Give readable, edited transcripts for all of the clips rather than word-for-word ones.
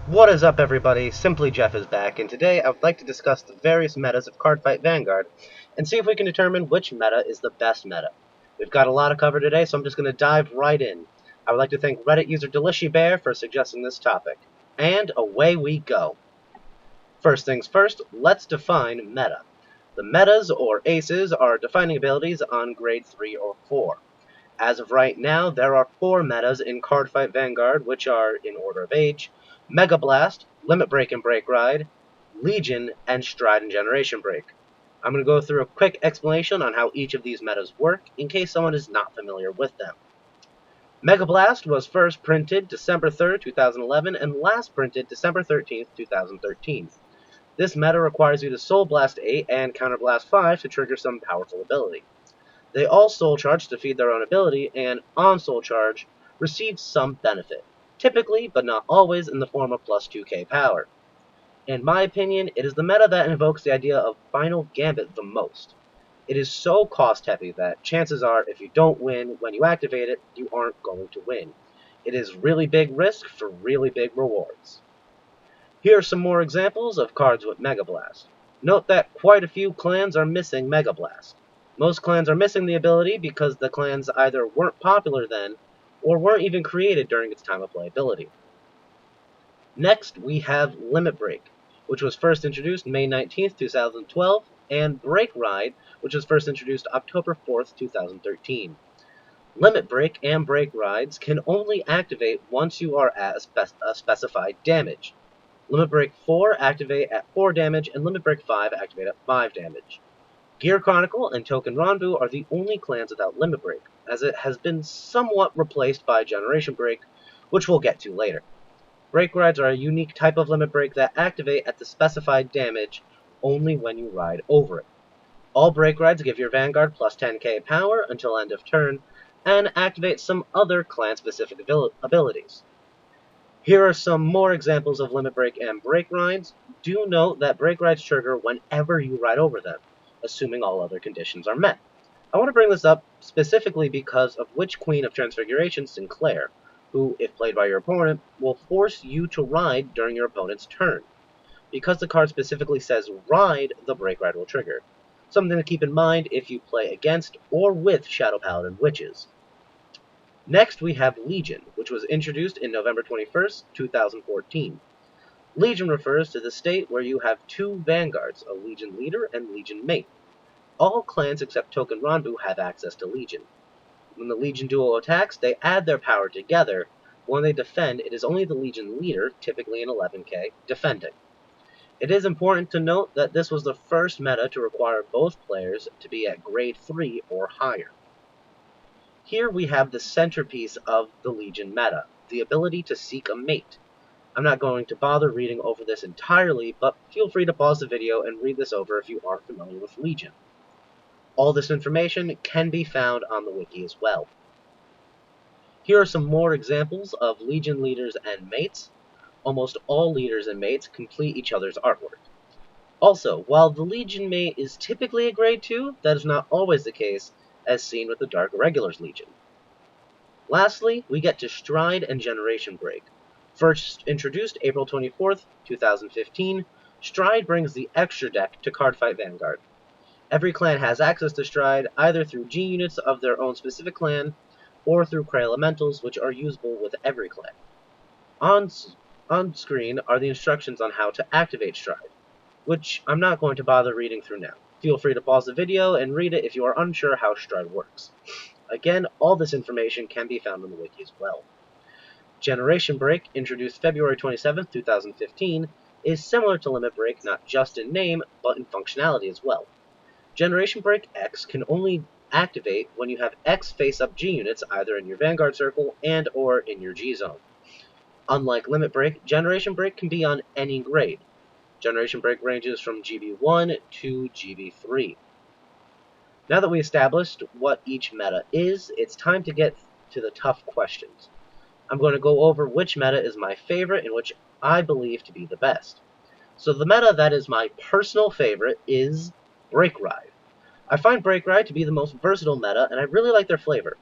What is up, everybody? SimplyJeff is back, and today I would like to discuss the various metas of Cardfight Vanguard and see if we can determine which meta is the best meta. We've got a lot to cover today, so I'm just going to dive right in. I would like to thank Reddit user DelishyBear for suggesting this topic. And away we go. First things first, let's define meta. The metas, or aces, are defining abilities on grade 3 or 4. As of right now, there are 4 metas in Cardfight Vanguard, which are, in order of age, Mega Blast, Limit Break and Break Ride, Legion, and Stride and Generation Break. I'm going to go through a quick explanation on how each of these metas work, in case someone is not familiar with them. Mega Blast was first printed December 3rd, 2011, and last printed December 13th, 2013. This meta requires you to Soul Blast 8 and Counter Blast 5 to trigger some powerful ability. They all Soul Charge to feed their own ability, and on Soul Charge, receive some benefit, typically, but not always, in the form of plus 2k power. In my opinion, it is the meta that invokes the idea of Final Gambit the most. It is so cost heavy that chances are, if you don't win when you activate it, you aren't going to win. It is really big risk for really big rewards. Here are some more examples of cards with Mega Blast. Note that quite a few clans are missing Mega Blast. Most clans are missing the ability because the clans either weren't popular then, or weren't even created during its time of playability. Next, we have Limit Break, which was first introduced May 19th, 2012, and Break Ride, which was first introduced October 4th, 2013. Limit Break and Break Rides can only activate once you are at a specified damage. Limit Break 4 activate at 4 damage, and Limit Break 5 activate at 5 damage. Gear Chronicle and Token Ranbu are the only clans without Limit Break, as it has been somewhat replaced by Generation Break, which we'll get to later. Break Rides are a unique type of Limit Break that activate at the specified damage only when you ride over it. All Break Rides give your Vanguard plus 10k power until end of turn, and activate some other clan-specific abilities. Here are some more examples of Limit Break and Break Rides. Do note that Break Rides trigger whenever you ride over them, assuming all other conditions are met. I want to bring this up specifically because of Witch Queen of Transfiguration, Sinclair, who, if played by your opponent, will force you to ride during your opponent's turn. Because the card specifically says ride, the Break Ride will trigger. Something to keep in mind if you play against or with Shadow Paladin Witches. Next, we have Legion, which was introduced in November 21st, 2014. Legion refers to the state where you have 2 Vanguards, a Legion Leader and Legion Mate. All clans except Token Ranbu have access to Legion. When the Legion duo attacks, they add their power together. When they defend, it is only the Legion Leader, typically an 11k, defending. It is important to note that this was the first meta to require both players to be at grade 3 or higher. Here we have the centerpiece of the Legion meta, the ability to seek a mate. I'm not going to bother reading over this entirely, but feel free to pause the video and read this over if you aren't familiar with Legion. All this information can be found on the wiki as well. Here are some more examples of Legion leaders and mates. Almost all leaders and mates complete each other's artwork. Also, while the Legion mate is typically a grade 2, that is not always the case, as seen with the Dark Irregulars Legion. Lastly, we get to Stride and Generation Break. First introduced April 24th, 2015, Stride brings the extra deck to Cardfight Vanguard. Every clan has access to Stride, either through G units of their own specific clan, or through Cray Elementals, which are usable with every clan. On screen are the instructions on how to activate Stride, which I'm not going to bother reading through now. Feel free to pause the video and read it if you are unsure how Stride works. Again, all this information can be found on the wiki as well. Generation Break, introduced February 27, 2015, is similar to Limit Break not just in name, but in functionality as well. Generation Break X can only activate when you have X face-up G units either in your Vanguard circle and or in your G zone. Unlike Limit Break, Generation Break can be on any grade. Generation Break ranges from GB1 to GB3. Now that we established what each meta is, it's time to get to the tough questions. I'm going to go over which meta is my favorite and which I believe to be the best. So the meta that is my personal favorite is Break Ride. I find Break Ride to be the most versatile meta, and I really like their flavor.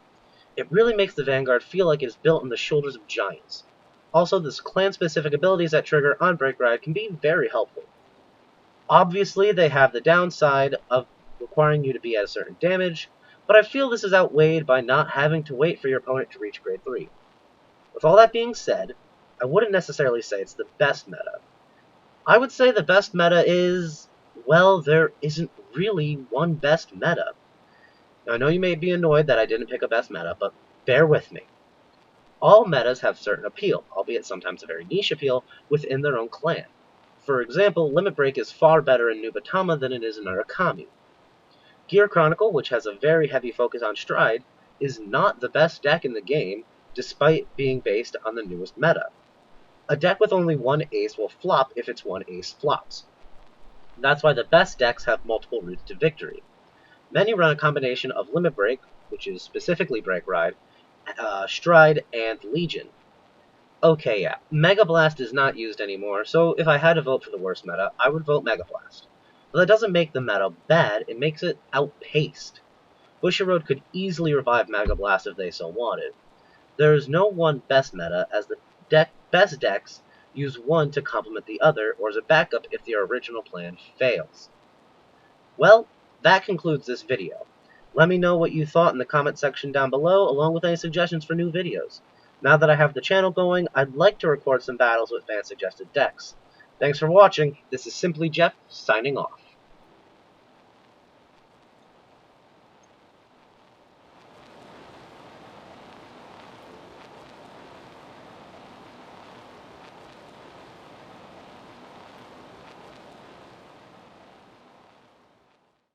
It really makes the Vanguard feel like it is built on the shoulders of giants. Also, the clan-specific abilities that trigger on Break Ride can be very helpful. Obviously, they have the downside of requiring you to be at a certain damage, but I feel this is outweighed by not having to wait for your opponent to reach grade 3. With all that being said, I wouldn't necessarily say it's the best meta. I would say the best meta is, well, there isn't really one best meta. Now, I know you may be annoyed that I didn't pick a best meta, but bear with me. All metas have certain appeal, albeit sometimes a very niche appeal, within their own clan. For example, Limit Break is far better in Nubatama than it is in Arakami. Gear Chronicle, which has a very heavy focus on Stride, is not the best deck in the game, despite being based on the newest meta. A deck with only one ace will flop if its one ace flops. That's why the best decks have multiple routes to victory. Many run a combination of Limit Break, which is specifically Break Ride, Stride, and Legion. Okay, yeah, Mega Blast is not used anymore, so if I had to vote for the worst meta, I would vote Mega Blast. But that doesn't make the meta bad, it makes it outpaced. Bushiroad could easily revive Mega Blast if they so wanted. There is no one best meta, as the best decks use one to complement the other, or as a backup if the original plan fails. Well, that concludes this video. Let me know what you thought in the comment section down below, along with any suggestions for new videos. Now that I have the channel going, I'd like to record some battles with fan-suggested decks. Thanks for watching. This is SimplyJeff, signing off.